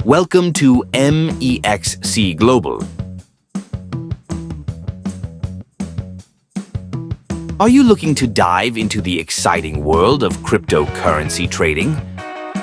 Welcome to Mexc Global. Are you looking to dive into the exciting world of cryptocurrency trading?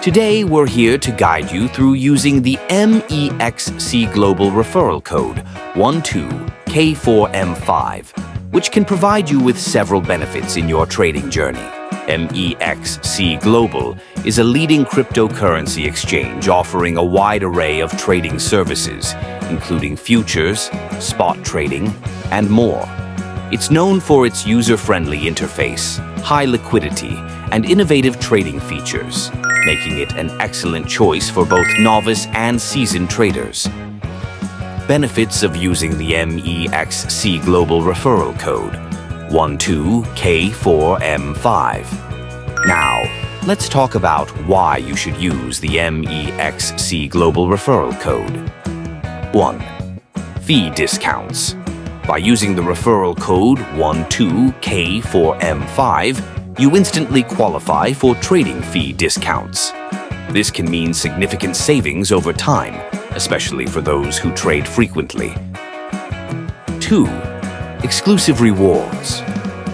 Today, we're here to guide you through using the Mexc Global referral code 12K4M5, which can provide you with several benefits in your trading journey. Mexc Global is a leading cryptocurrency exchange offering a wide array of trading services, including futures, spot trading, and more. It's known for its user-friendly interface, high liquidity, and innovative trading features, making it an excellent choice for both novice and seasoned traders. Benefits of using the Mexc Global referral code 12K4M5. Now, let's talk about why you should use the Mexc Global referral code. 1. Fee discounts. By using the referral code 12K4M5, you instantly qualify for trading fee discounts. This can mean significant savings over time, especially for those who trade frequently. 2. Exclusive rewards.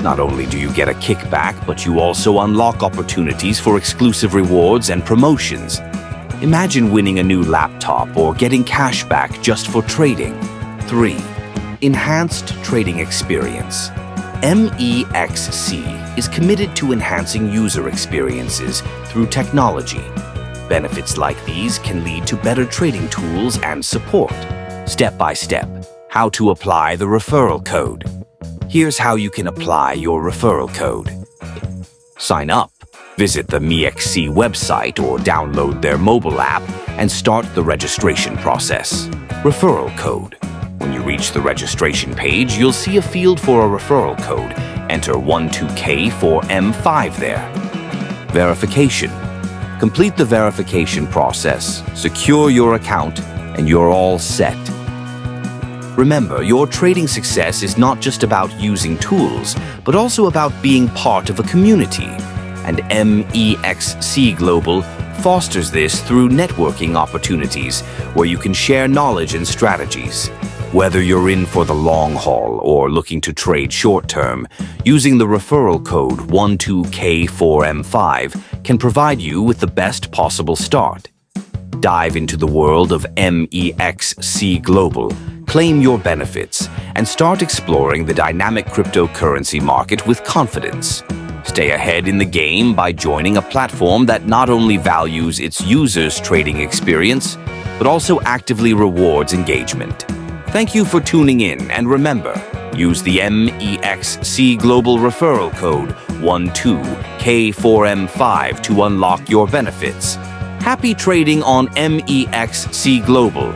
Not only do you get a kickback, but you also unlock opportunities for exclusive rewards and promotions. Imagine winning a new laptop or getting cash back just for trading. 3. Enhanced trading experience. Mexc is committed to enhancing user experiences through technology. Benefits like these can lead to better trading tools and support. Step by step, how to apply the referral code. Here's how you can apply your referral code. Sign up. Visit the Mexc website or download their mobile app and start the registration process. Referral code. When you reach the registration page, you'll see a field for a referral code. Enter 12K4M5 there. Verification. Complete the verification process, secure your account, and you're all set. Remember, your trading success is not just about using tools, but also about being part of a community. And Mexc Global fosters this through networking opportunities where you can share knowledge and strategies. Whether you're in for the long haul or looking to trade short-term, using the referral code 12K4M5 can provide you with the best possible start. Dive into the world of Mexc Global, claim your benefits, and start exploring the dynamic cryptocurrency market with confidence. Stay ahead in the game by joining a platform that not only values its users' trading experience, but also actively rewards engagement. Thank you for tuning in, and remember, use the Mexc Global referral code 12K4M5 to unlock your benefits. Happy trading on Mexc Global.